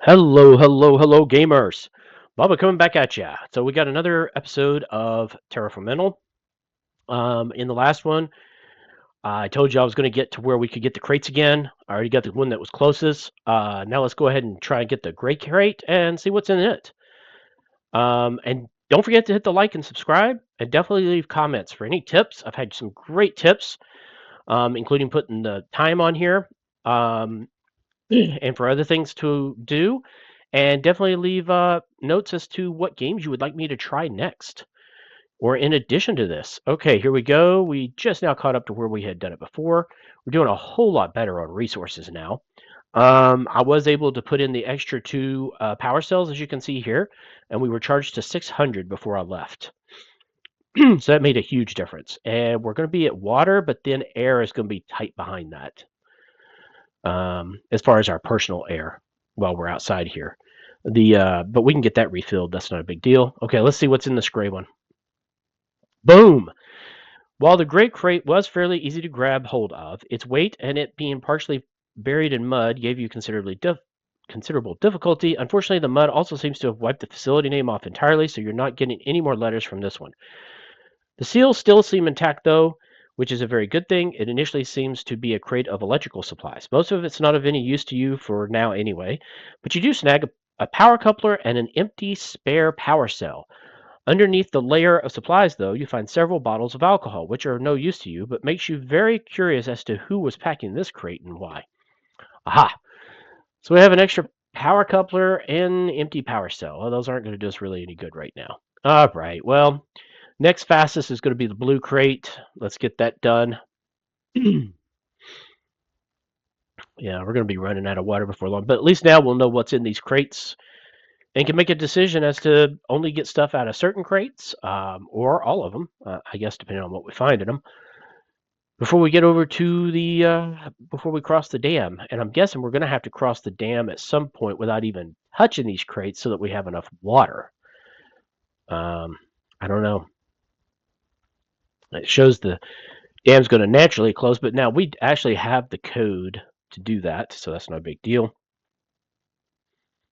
Hello, gamers. Bubba coming back at ya. So we got another episode of Terraformental. In the last one, I told you I was going to get to where we could get the crates again. I already got the one that was closest. Now let's go ahead and try and get the gray crate and see what's in it. And don't forget to hit the like and subscribe, and definitely leave comments for any tips. I've had some great tips, including putting the time on here. Um, and for other things to do. And definitely leave notes as to what games you would like me to try next or in addition to this. Okay, here we go. We just now caught up to where we had done it before. We're doing a whole lot better on resources now. I was able to put in the extra two power cells, as you can see here, and we were charged to 600 before I left. So that made a huge difference. And we're going to be at water, but then air is going to be tight behind that. As far as our personal air while we're outside here. But we can get that refilled. That's not a big deal. Okay, let's see what's in this gray one. Boom! While the gray crate was fairly easy to grab hold of, its weight and it being partially buried in mud gave you considerable difficulty. Unfortunately, the mud also seems to have wiped the facility name off entirely, so you're not getting any more letters from this one. The seals still seem intact, though, which is a very good thing. It initially seems to be a crate of electrical supplies. Most of it's not of any use to you for now anyway, but you do snag a power coupler and an empty spare power cell. Underneath the layer of supplies, though, you find several bottles of alcohol, which are of no use to you, but makes you very curious as to who was packing this crate and why. Aha! So we have an extra power coupler and empty power cell. Well, those aren't going to do us really any good right now. All right, well, next fastest is going to be the blue crate. Let's get that done. Yeah, we're going to be running out of water before long, but at least now we'll know what's in these crates and can make a decision as to only get stuff out of certain crates or all of them, I guess, depending on what we find in them. Before we get over to before we cross the dam, and I'm guessing we're going to have to cross the dam at some point without even touching these crates so that we have enough water. I don't know. It shows the dam's going to naturally close, but now we actually have the code to do that, so that's no big deal.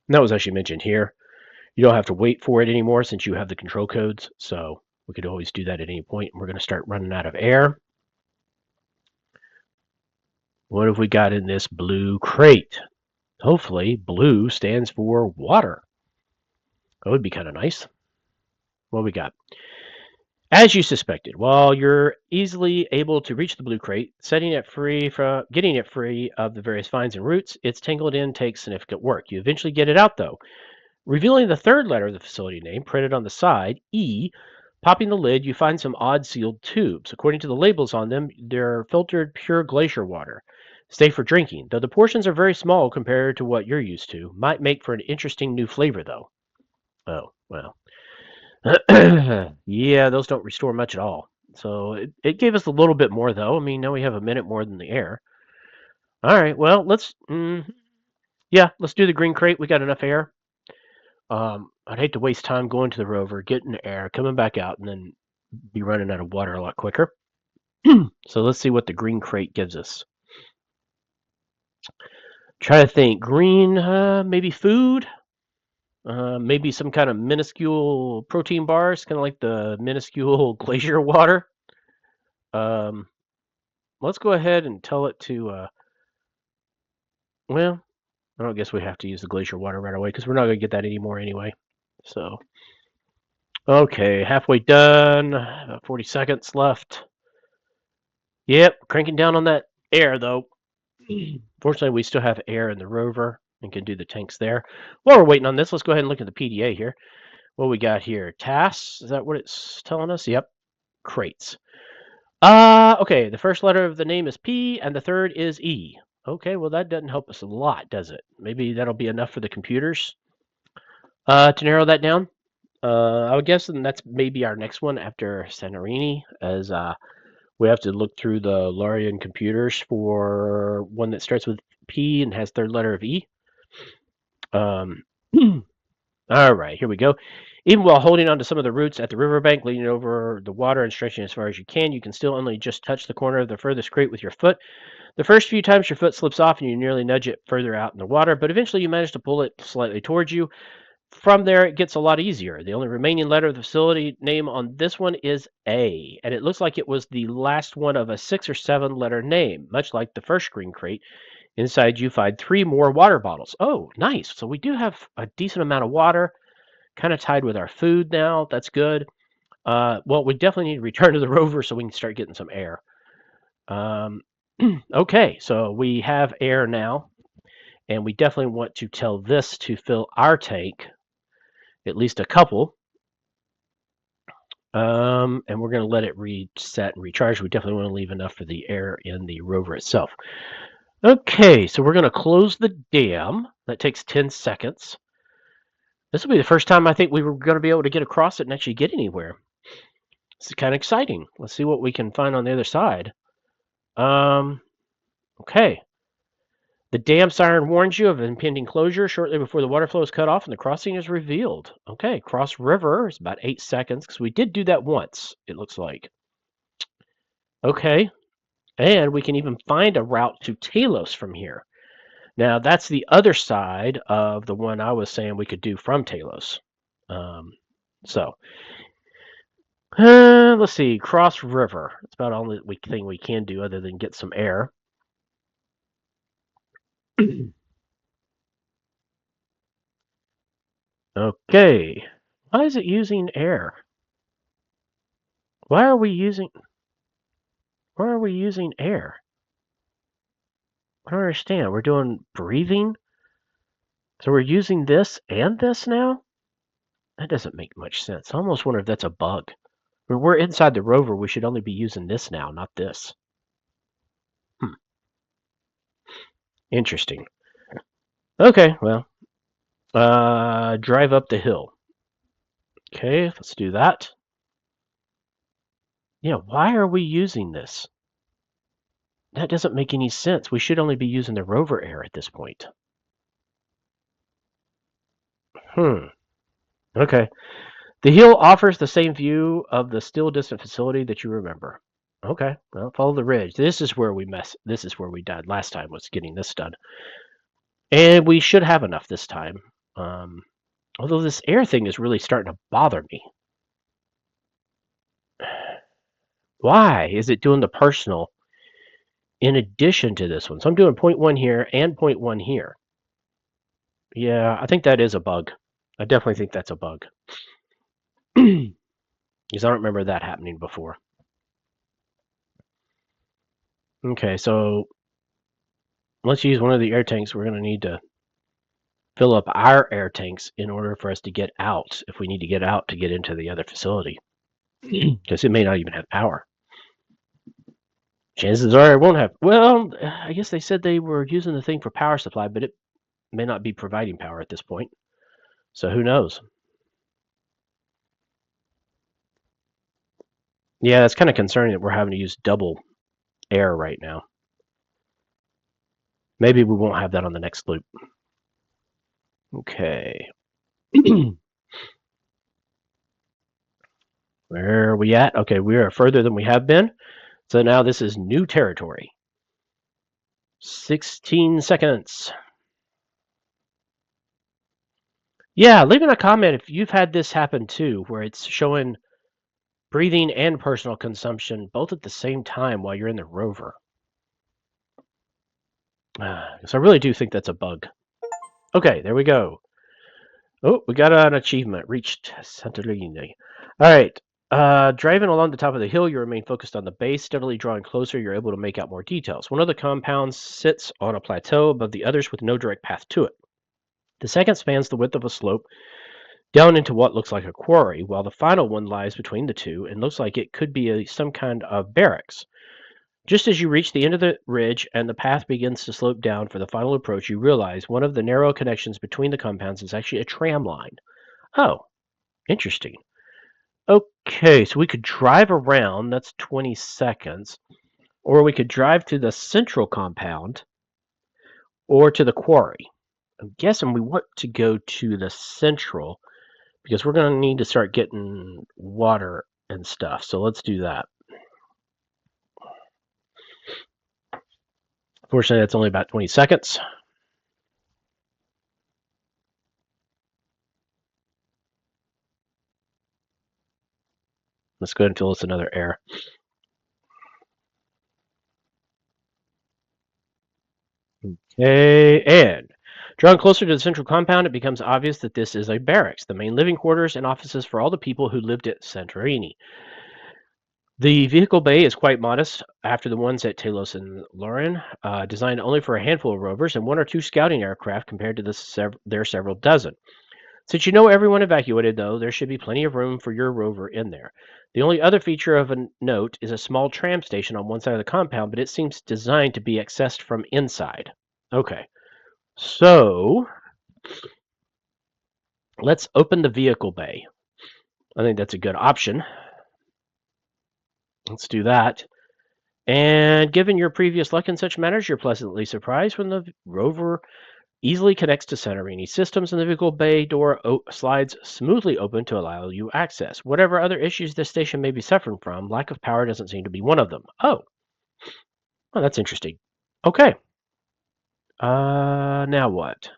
And that was actually mentioned here. You don't have to wait for it anymore since you have the control codes, so we could always do that at any point. And we're going to start running out of air. What have we got in this blue crate? Hopefully, blue stands for water. That would be kind of nice. What we got? As you suspected, while you're easily able to reach the blue crate, getting it free of the various vines and roots, its tangled in takes significant work. You eventually get it out, though, revealing the third letter of the facility name printed on the side, E. Popping the lid, you find some odd sealed tubes. According to the labels on them, they're filtered pure glacier water, safe for drinking. Though the portions are very small compared to what you're used to, might make for an interesting new flavor, though. Oh, well. Yeah, those don't restore much at all. So it gave us a little bit more, though. I mean, now we have a minute more than the air. All right, well, yeah, let's do the green crate. We got enough air. I'd hate to waste time going to the rover, getting the air, coming back out, and then be running out of water a lot quicker. So let's see what the green crate gives us. Try to think. Green, maybe food? Maybe some kind of minuscule protein bars, kind of like the minuscule glacier water. Let's go ahead and tell it to, well, I don't guess we have to use the glacier water right away because we're not going to get that anymore anyway. So, okay, halfway done. About 40 seconds left. Yep, cranking down on that air though. Fortunately, we still have air in the rover and can do the tanks there. While we're waiting on this, let's go ahead and look at the PDA here. What we got here? Tasks? Is that what it's telling us? Yep. Crates. Okay, the first letter of the name is P and the third is E. Okay, well that doesn't help us a lot, does it? Maybe that'll be enough for the computers to narrow that down. I would guess that's maybe our next one after Santorini, as we have to look through the Larian computers for one that starts with P and has third letter of E. All right, here we go. Even while holding onto some of the roots at the riverbank, leaning over the water and stretching as far as you can still only just touch the corner of the furthest crate with your foot. The first few times your foot slips off and you nearly nudge it further out in the water, but eventually you manage to pull it slightly towards you. From there, it gets a lot easier. The only remaining letter of the facility name on this one is A, and it looks like it was the last one of a 6 or 7 letter name, much like the first screen crate. Inside, you find 3 more water bottles. Oh, nice. So we do have a decent amount of water, kind of tied with our food now. That's good. Well, we definitely need to return to the rover so we can start getting some air. Um, okay, so we have air now, and we definitely want to tell this to fill our tank, at least a couple. And we're going to let it reset and recharge. We definitely want to leave enough for the air in the rover itself. Okay, so we're going to close the dam. That takes 10 seconds. This will be the first time I think we were going to be able to get across it and actually get anywhere. It's kind of exciting. Let's see what we can find on the other side. Okay. The dam siren warns you of impending closure shortly before the water flow is cut off and the crossing is revealed. Okay, cross river is about 8 seconds because we did do that once, it looks like. Okay, and we can even find a route to Talos from here. Now, that's the other side of the one I was saying we could do from Talos. So, let's see, cross river. That's about the only thing we can do other than get some air. Okay, why is it using air? Why are we using air? I don't understand. We're doing breathing? So we're using this and this now? That doesn't make much sense. I almost wonder if that's a bug. When we're inside the rover, we should only be using this now, not this. Interesting. Okay, well, drive up the hill. Okay, let's do that. Yeah, why are we using this? That doesn't make any sense. We should only be using the rover air at this point. Okay. The hill offers the same view of the still distant facility that you remember. Okay, well, follow the ridge. This is where we died last time, was getting this done. And we should have enough this time. Although this air thing is really starting to bother me. Why is it doing the personal in addition to this one? So I'm doing 0.1 here and 0.1 here. Yeah, I think that is a bug. I definitely think that's a bug. Because I don't remember that happening before. Okay, so let's use one of the air tanks. We're going to need to fill up our air tanks in order for us to get out, if we need to get out to get into the other facility. Because it may not even have power. Chances are it won't have. Well, I guess they said they were using the thing for power supply, but it may not be providing power at this point. So who knows? Yeah, it's kind of concerning that we're having to use double air right now. Maybe we won't have that on the next loop. Okay. Where are we at? Okay, we are further than we have been. So now this is new territory. 16 seconds. Yeah, leave in a comment if you've had this happen too, where it's showing breathing and personal consumption both at the same time while you're in the rover. So I really do think that's a bug. Okay, there we go. Oh, we got an achievement. Reached Santorini. All right. Driving along the top of the hill, you remain focused on the base. Steadily drawing closer, you're able to make out more details. One of the compounds sits on a plateau above the others with no direct path to it. The second spans the width of a slope down into what looks like a quarry, while the final one lies between the two and looks like it could be some kind of barracks. Just as you reach the end of the ridge and the path begins to slope down for the final approach, you realize one of the narrow connections between the compounds is actually a tram line. Oh, interesting. Okay, so we could drive around, that's 20 seconds, or we could drive to the central compound or to the quarry. I'm guessing we want to go to the central because we're going to need to start getting water and stuff. So let's do that. Fortunately, that's only about 20 seconds. Let's go ahead and fill this another air. Okay, and drawn closer to the central compound, it becomes obvious that this is a barracks, the main living quarters and offices for all the people who lived at Santorini. The vehicle bay is quite modest after the ones at Talos and Lorien, designed only for a handful of rovers and one or two scouting aircraft compared to their several dozen. Since you know everyone evacuated, though, there should be plenty of room for your rover in there. The only other feature of a note is a small tram station on one side of the compound, but it seems designed to be accessed from inside. Okay, so let's open the vehicle bay. I think that's a good option. Let's do that. And given your previous luck in such matters, you're pleasantly surprised when the rover easily connects to Santorini systems and the vehicle bay door slides smoothly open to allow you access. Whatever other issues this station may be suffering from, lack of power doesn't seem to be one of them. Oh, that's interesting. Okay. Now what?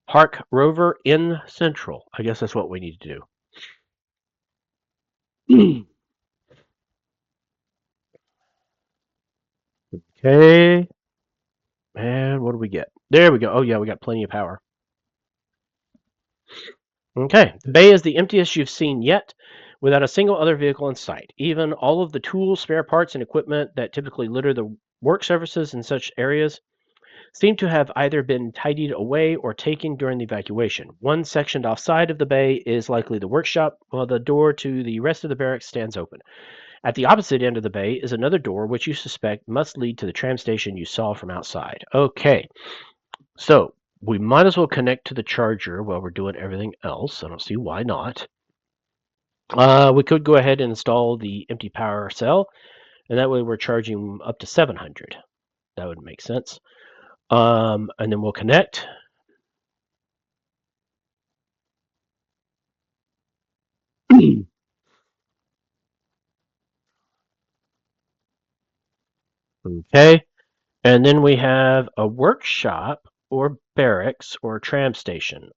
Park rover in Central. I guess that's what we need to do. Okay. And what do we get? There we go. Oh, yeah, we got plenty of power. Okay. The bay is the emptiest you've seen yet, without a single other vehicle in sight. Even all of the tools, spare parts, and equipment that typically litter the work surfaces in such areas seem to have either been tidied away or taken during the evacuation. One sectioned offside of the bay is likely the workshop, while the door to the rest of the barracks stands open. At the opposite end of the bay is another door which you suspect must lead to the tram station you saw from outside. Okay. So we might as well connect to the charger while we're doing everything else. I don't see why not. We could go ahead and install the empty power cell, and that way we're charging up to 700. That would make sense. And then we'll connect. Okay. And then we have a workshop or barracks or tram station.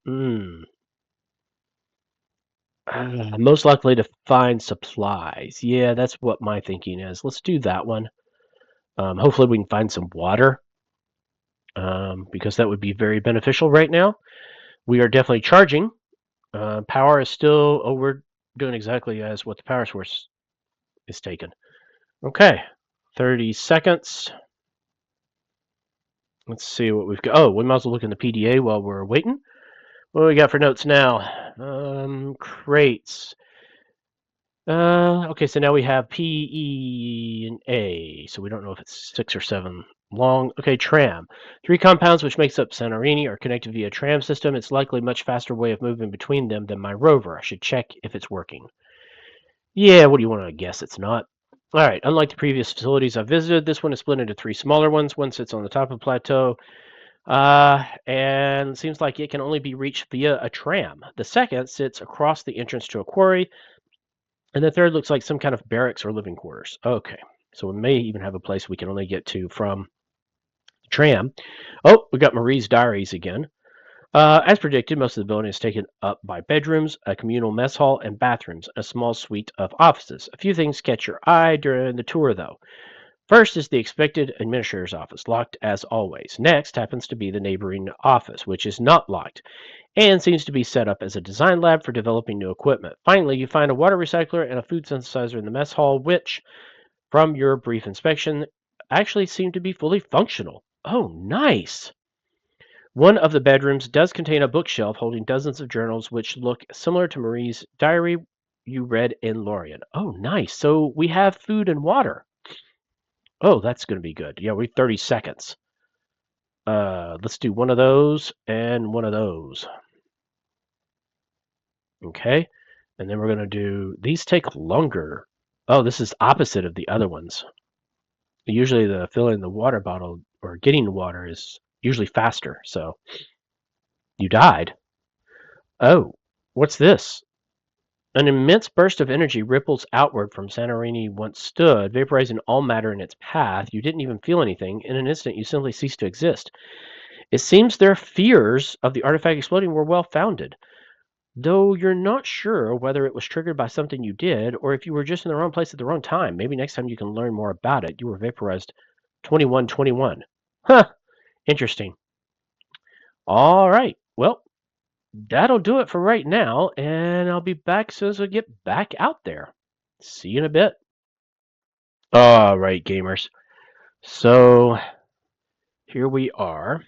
Most likely to find supplies. Yeah, that's what my thinking is. Let's do that one. Hopefully we can find some water, because that would be very beneficial right now. We are definitely charging. Power is still, oh, we're doing exactly as what the power source is taken. Okay, 30 seconds. Let's see what we've got. Oh, we might as well look in the PDA while we're waiting. What do we got for notes now? Crates. Okay, so now we have P, E, and A. So we don't know if it's 6 or 7 long. Okay, tram. 3 compounds which makes up Santorini are connected via tram system. It's likely a much faster way of moving between them than my rover. I should check if it's working. Yeah, what do you want to guess? It's not. All right, unlike the previous facilities I've visited, this one is split into 3 smaller ones. One sits on the top of the plateau, and it seems like it can only be reached via a tram. The second sits across the entrance to a quarry, and the third looks like some kind of barracks or living quarters. Okay, so we may even have a place we can only get to from the tram. Oh, we got Marie's Diaries again. As predicted, most of the building is taken up by bedrooms, a communal mess hall, and bathrooms, a small suite of offices. A few things catch your eye during the tour, though. First is the expected administrator's office, locked as always. Next happens to be the neighboring office, which is not locked and seems to be set up as a design lab for developing new equipment. Finally, you find a water recycler and a food synthesizer in the mess hall, which, from your brief inspection, actually seem to be fully functional. Oh, nice! One of the bedrooms does contain a bookshelf holding dozens of journals which look similar to Marie's diary you read in Lorien. Oh, nice. So we have food and water. Oh, that's going to be good. Yeah, we have 30 seconds. Let's do one of those and one of those. Okay. And then we're going to do, these take longer. Oh, this is opposite of the other ones. Usually the filling the water bottle or getting the water is usually faster. So you died. Oh, what's this? An immense burst of energy ripples outward from Santorini once stood, vaporizing all matter in its path. You didn't even feel anything. In an instant, you simply ceased to exist. It seems their fears of the artifact exploding were well founded, though you're not sure whether it was triggered by something you did or if you were just in the wrong place at the wrong time. Maybe next time you can learn more about it. You were vaporized 2121. Huh, interesting. All right. Well, that'll do it for right now, and I'll be back as soon as I get back out there. See you in a bit. All right, gamers. So here we are.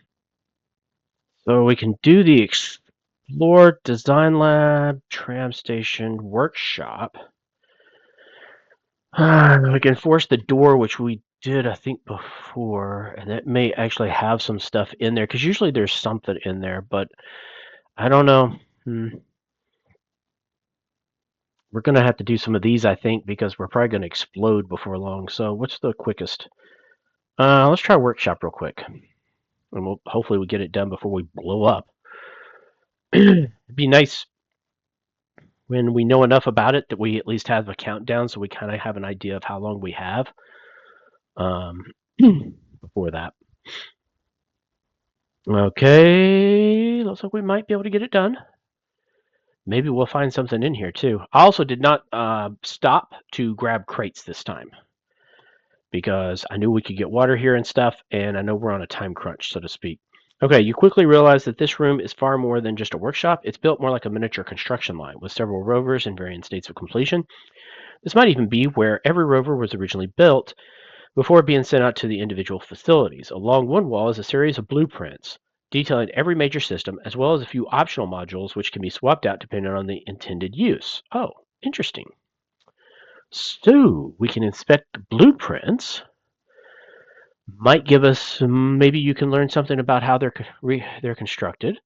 So we can do the Explore Design Lab, Tram Station, Workshop. We can force the door, which we did, I think, before, and it may actually have some stuff in there, because usually there's something in there, but I don't know. We're going to have to do some of these, I think, because we're probably going to explode before long. So what's the quickest? Let's try Workshop real quick, and hopefully we get it done before we blow up. It'd be nice when we know enough about it that we at least have a countdown, so we kind of have an idea of how long we have before that. Okay, looks like we might be able to get it done. Maybe we'll find something in here too. I also did not stop to grab crates this time, because I knew we could get water here and stuff, and I know we're on a time crunch, so to speak. Okay, you quickly realize that this room is far more than just a workshop. It's built more like a miniature construction line, with several rovers in varying states of completion. This might even be where every rover was originally built before being sent out to the individual facilities. Along one wall is a series of blueprints detailing every major system, as well as a few optional modules which can be swapped out depending on the intended use. Oh, interesting. So we can inspect the blueprints. Might give us, maybe you can learn something about how they're constructed.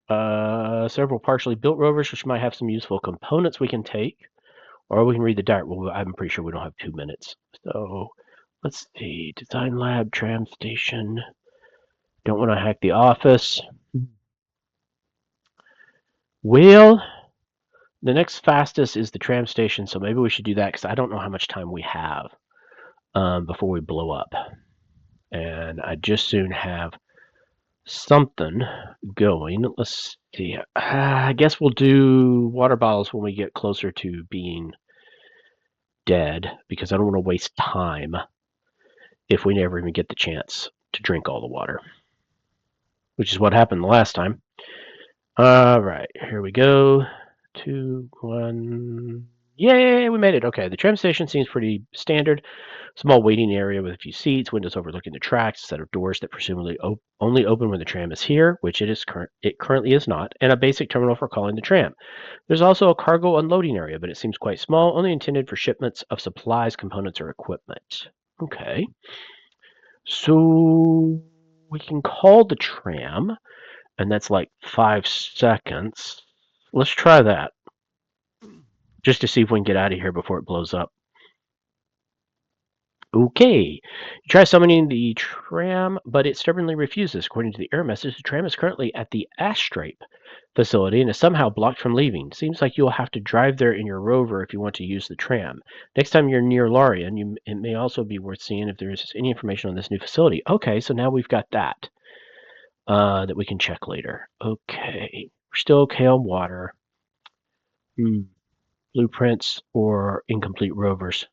Several partially built rovers, which might have some useful components we can take, or we can read the diary. Well, I'm pretty sure we don't have 2 minutes. So let's see, design lab, tram station. Don't want to hack the office. Well, the next fastest is the tram station, so maybe we should do that, because I don't know how much time we have before we blow up. And I just soon have something going. Let's see. I guess we'll do water bottles when we get closer to being dead, because I don't want to waste time if we never even get the chance to drink all the water, which is what happened the last time. All right, here we go. 2, 1. Yay, we made it. Okay, the tram station seems pretty standard. Small waiting area with a few seats, windows overlooking the tracks, a set of doors that presumably only open when the tram is here, which it currently is not, and a basic terminal for calling the tram. There's also a cargo unloading area, but it seems quite small, only intended for shipments of supplies, components, or equipment. Okay. So we can call the tram, and that's like 5 seconds. Let's try that, just to see if we can get out of here before it blows up. Okay. You try summoning the tram, but it stubbornly refuses. According to the error message, the tram is currently at the Ashtrape facility and is somehow blocked from leaving. Seems like you'll have to drive there in your rover if you want to use the tram. Next time you're near Lorien, it may also be worth seeing if there's any information on this new facility. Okay, so now we've got that that we can check later. Okay. We're still okay on water. Blueprints or incomplete rovers.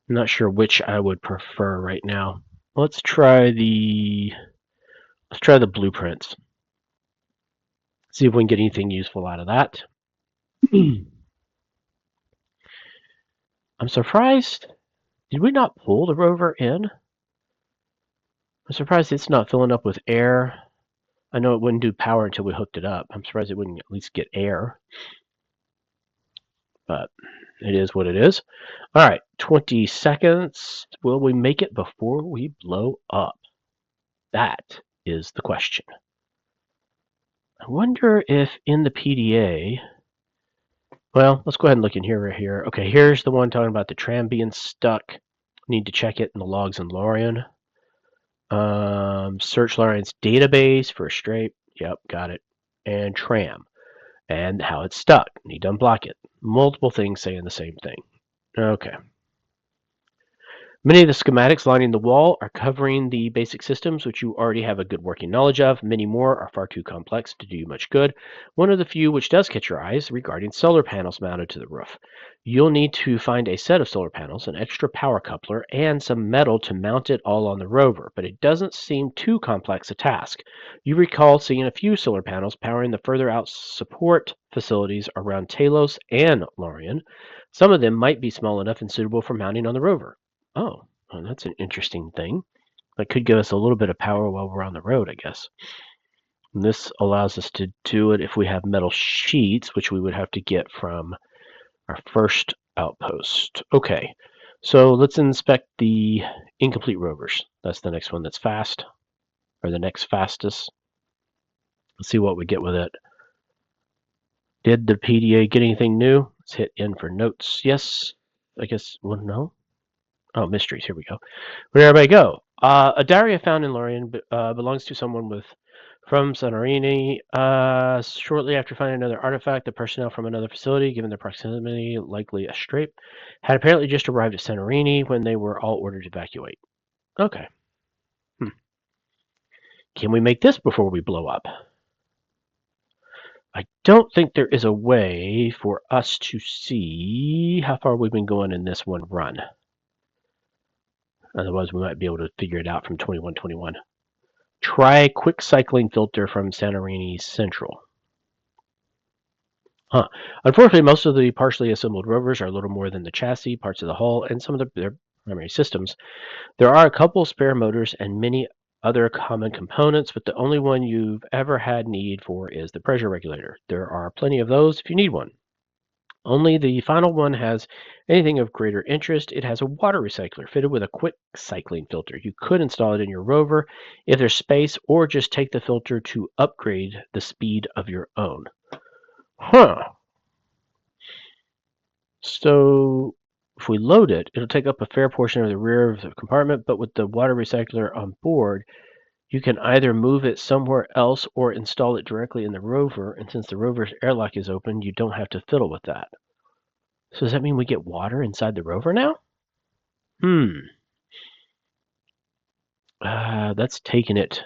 I'm not sure which I would prefer right now. Let's try the blueprints. See if we can get anything useful out of that. I'm surprised. Did we not pull the rover in? I'm surprised it's not filling up with air. I know it wouldn't do power until we hooked it up. I'm surprised it wouldn't at least get air. But it is what it is. All right, 20 seconds. Will we make it before we blow up? That is the question. I wonder if in the PDA... Well, let's go ahead and look in here right here. Okay, here's the one talking about the tram being stuck. Need to check it in the logs in Lorien. Search Lorien's database for a strape. Yep, got it. And tram. and how it's stuck. Need to unblock it. Multiple things saying the same thing. Okay. Many of the schematics lining the wall are covering the basic systems, which you already have a good working knowledge of. Many more are far too complex to do you much good. One of the few which does catch your eyes regarding solar panels mounted to the roof. You'll need to find a set of solar panels, an extra power coupler, and some metal to mount it all on the rover, but it doesn't seem too complex a task. You recall seeing a few solar panels powering the further out support facilities around Talos and Lorien. Some of them might be small enough and suitable for mounting on the rover. Oh, well, that's an interesting thing. That could give us a little bit of power while we're on the road, I guess. And this allows us to do it if we have metal sheets, which we would have to get from our first outpost. Okay, so let's inspect the incomplete rovers. That's the next one that's fast, or the next fastest. Let's see what we get with it. Did the PDA get anything new? Let's hit in for notes. Yes. I guess, well, no. Oh, mysteries. Here we go. Where did everybody go? A diary I found in Lorien belongs to someone from Santorini. Shortly after finding another artifact, the personnel from another facility, given their proximity, likely a strape, had apparently just arrived at Santorini when they were all ordered to evacuate. Okay. Can we make this before we blow up? I don't think there is a way for us to see how far we've been going in this one run. Otherwise, we might be able to figure it out from 2121. Try quick cycling filter from Santorini Central. Huh. Unfortunately, most of the partially assembled rovers are little more than the chassis, parts of the hull, and some of their primary systems. There are a couple spare motors and many other common components, but the only one you've ever had need for is the pressure regulator. There are plenty of those if you need one. Only the final one has anything of greater interest. It has a water recycler fitted with a quick cycling filter. You could install it in your rover if there's space, or just take the filter to upgrade the speed of your own. Huh. So if we load it, it'll take up a fair portion of the rear of the compartment, but with the water recycler on board, you can either move it somewhere else or install it directly in the rover, and since the rover's airlock is open, you don't have to fiddle with that. So does that mean we get water inside the rover now? That's taking it.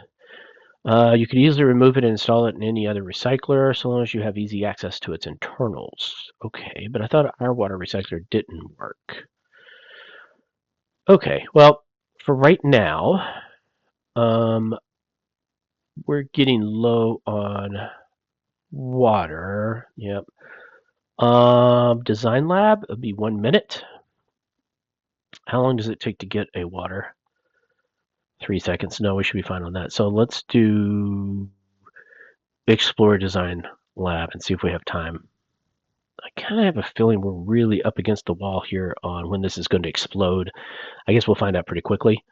You could easily remove it and install it in any other recycler, so long as you have easy access to its internals. Okay, but I thought our water recycler didn't work. Okay, well, for right now, we're getting low on water. Yep. Design lab, it'll be 1 minute. How long does it take to get a water? 3 seconds. No, we should be fine on that. So let's do explore design lab and see if we have time. I kind of have a feeling we're really up against the wall here on when this is going to explode. I guess we'll find out pretty quickly.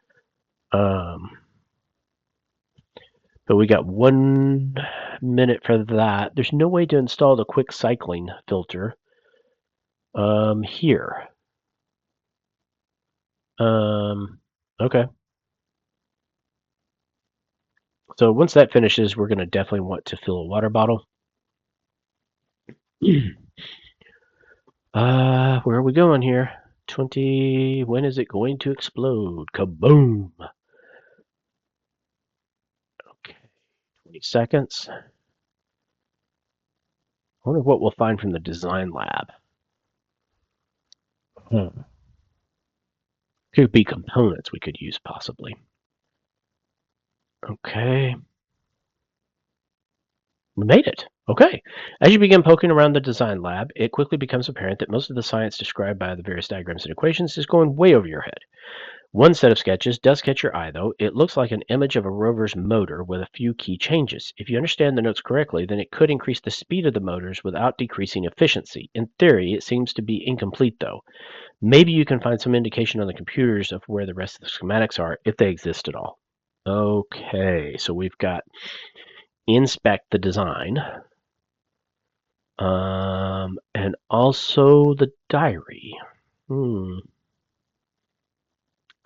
But we got 1 minute for that. There's no way to install the quick cycling filter here. Okay. So once that finishes, we're going to definitely want to fill a water bottle. Where are we going here? 20. When is it going to explode? Kaboom! Okay, 20 seconds. I wonder what we'll find from the design lab. Could be components we could use, possibly. Okay. We made it. Okay. As you begin poking around the design lab, it quickly becomes apparent that most of the science described by the various diagrams and equations is going way over your head. One set of sketches does catch your eye, though. It looks like an image of a rover's motor with a few key changes. If you understand the notes correctly, then it could increase the speed of the motors without decreasing efficiency. In theory, it seems to be incomplete, though. Maybe you can find some indication on the computers of where the rest of the schematics are, if they exist at all. Okay, so we've got inspect the design. And also the diary.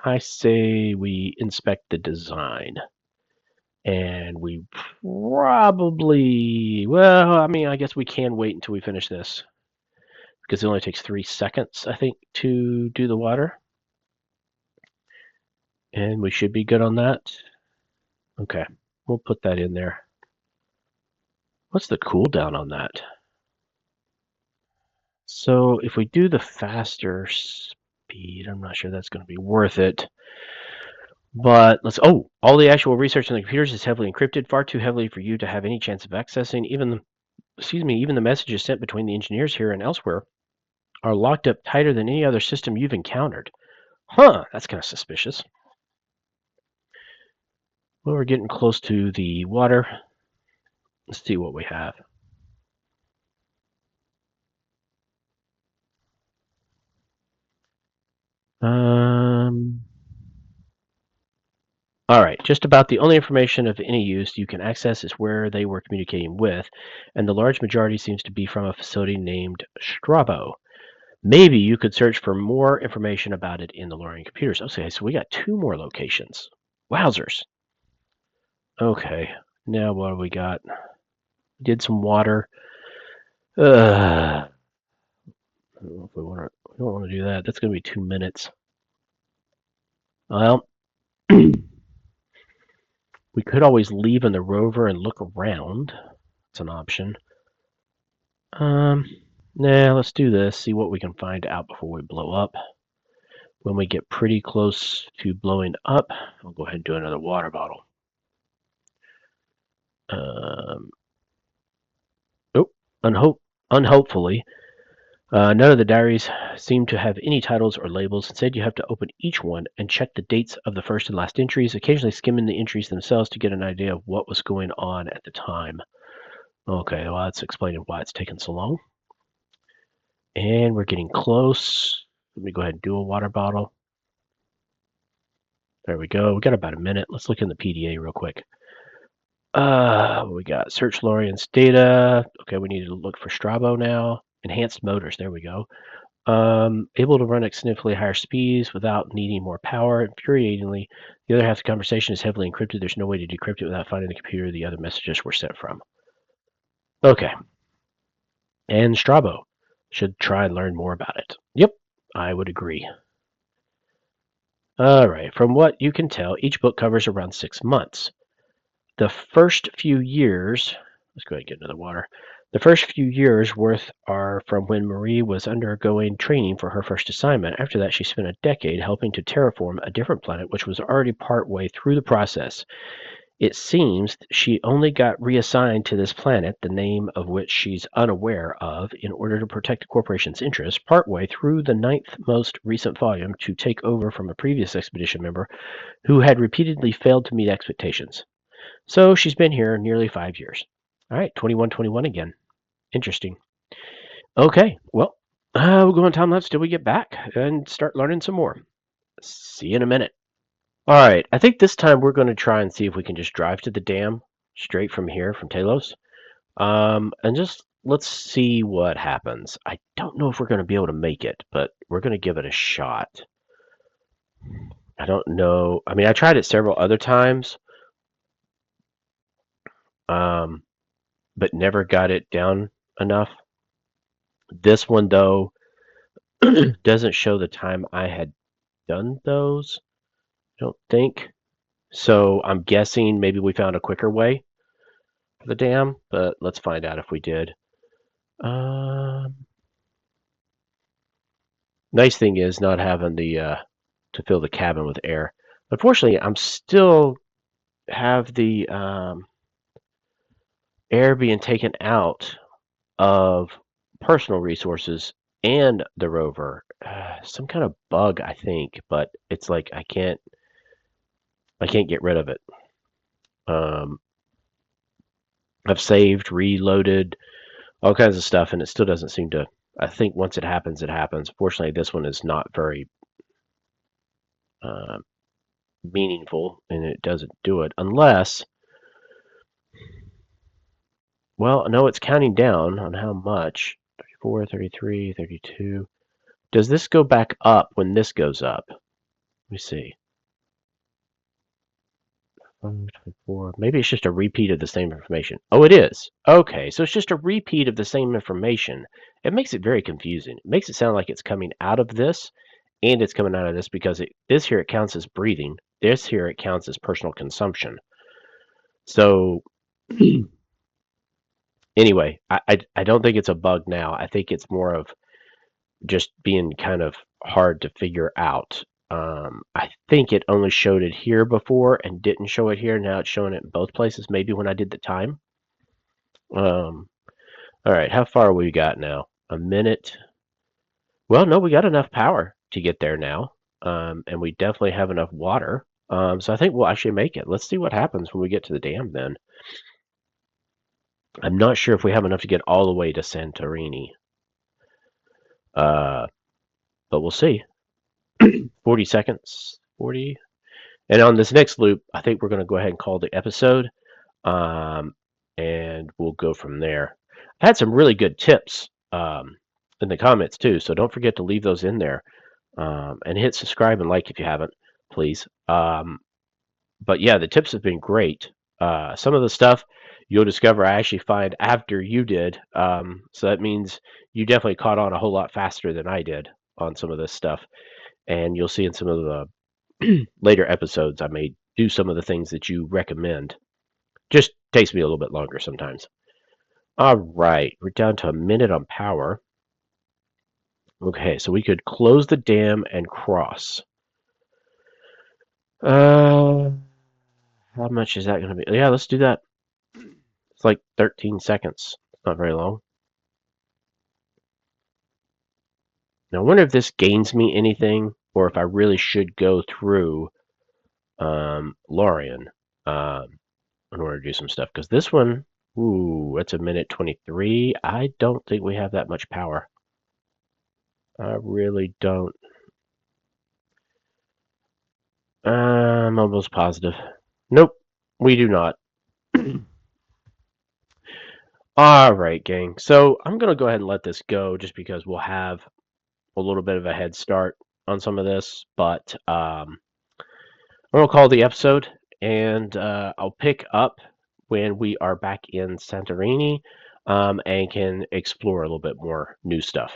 I say we inspect the design. And we probably, well, I mean, I guess we can wait until we finish this because it only takes 3 seconds, I think, to do the water. And we should be good on that. Okay, we'll put that in there. What's the cooldown on that? So if we do the faster speed, I'm not sure that's going to be worth it. But let's, oh, all the actual research on the computers is heavily encrypted, far too heavily for you to have any chance of accessing. Even the messages sent between the engineers here and elsewhere are locked up tighter than any other system you've encountered. Huh, that's kind of suspicious. Well, we're getting close to the water. Let's see what we have. All right, just about the only information of any use you can access is where they were communicating with, and the large majority seems to be from a facility named Strabo. Maybe you could search for more information about it in the Lorien computers. Okay, so we got 2 more locations. Wowzers. Okay, now what do we got? Did some water. I don't know if we don't want to do that. That's going to be 2 minutes. Well, we could always leave in the rover and look around. It's an option. Nah, let's do this. See what we can find out before we blow up. When we get pretty close to blowing up, I'll go ahead and do another water bottle. Oh, unhopefully, none of the diaries seem to have any titles or labels. Instead, you have to open each one and check the dates of the first and last entries, occasionally skimming the entries themselves to get an idea of what was going on at the time. Okay, well, that's explaining why it's taken so long. And we're getting close. Let me go ahead and do a water bottle. There we go. We got about a minute. Let's look in the PDA real quick. We got search Lorien's data. Okay, we need to look for Strabo now. Enhanced motors. There we go. Able to run at significantly higher speeds without needing more power. Infuriatingly, the other half of the conversation is heavily encrypted. There's no way to decrypt it without finding the computer the other messages were sent from. Okay. And Strabo. Should try and learn more about it. Yep, I would agree. All right. From what you can tell, each book covers around 6 months. The first few years, let's go ahead and get another water. The first few years worth are from when Marie was undergoing training for her first assignment. After that, she spent a decade helping to terraform a different planet, which was already part way through the process. It seems she only got reassigned to this planet, the name of which she's unaware of, in order to protect the corporation's interests, partway through the 9th most recent volume to take over from a previous expedition member who had repeatedly failed to meet expectations. So she's been here nearly 5 years. All right, 2121 again. Interesting. Okay, well, we'll go on time lapse till we get back and start learning some more. See you in a minute. All right, I think this time we're going to try and see if we can just drive to the dam straight from here, from Talos. And just let's see what happens. I don't know if we're going to be able to make it, but we're going to give it a shot. I don't know. I mean, I tried it several other times, but never got it down enough. This one, though, doesn't show the time I had done those, I don't think. So I'm guessing maybe we found a quicker way for the dam, but let's find out if we did. Nice thing is not having the to fill the cabin with air. Unfortunately, I'm still have the air being taken out of personal resources and the rover. Some kind of bug, I think, but it's like I can't get rid of it. I've saved, reloaded, all kinds of stuff, and it still doesn't seem to. I think once it happens, it happens. Fortunately, this one is not very uh, meaningful, and it doesn't do it unless. Well, no, it's counting down on how much. 34, 33, 32. Does this go back up when this goes up? Let me see. 24. Maybe it's just a repeat of the same information. Oh, it is. Okay, so it's just a repeat of the same information. It makes it very confusing. It makes it sound like it's coming out of this and it's coming out of this because this here it counts as breathing. This here it counts as personal consumption. So anyway, I don't think it's a bug now. I think it's more of just being kind of hard to figure out. I think it only showed it here before and didn't show it here. Now it's showing it in both places. Maybe when I did the time. All right, how far we got now? A minute. Well, no, we got enough power to get there now, and we definitely have enough water. So I think we'll actually make it. Let's see what happens when we get to the dam. Then I'm not sure if we have enough to get all the way to Santorini, but we'll see. 40 seconds. 40. And on this next loop, I think we're going to go ahead and call the episode, and we'll go from there. I had some really good tips in the comments too, so don't forget to leave those in there, and hit subscribe and like if you haven't, please. But yeah, the tips have been great. Some of the stuff you'll discover I actually find after you did, so that means you definitely caught on a whole lot faster than I did on some of this stuff, and you'll see in some of the later episodes, I may do some of the things that you recommend. Just takes me a little bit longer sometimes. All right, we're down to a minute on power. Okay, so we could close the dam and cross. How much is that going to be? Yeah, let's do that. It's like 13 seconds. Not very long. Now, I wonder if this gains me anything, or if I really should go through Lorien in order to do some stuff. Because this one, ooh, that's a minute 23. I don't think we have that much power. I really don't. I'm almost positive. Nope, we do not. All right, gang. So I'm going to go ahead and let this go just because we'll have a little bit of a head start on some of this. But I'm going to call the episode, and I'll pick up when we are back in Santorini, and can explore a little bit more new stuff.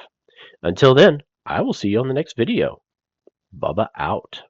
Until then, I will see you on the next video. Bubba out.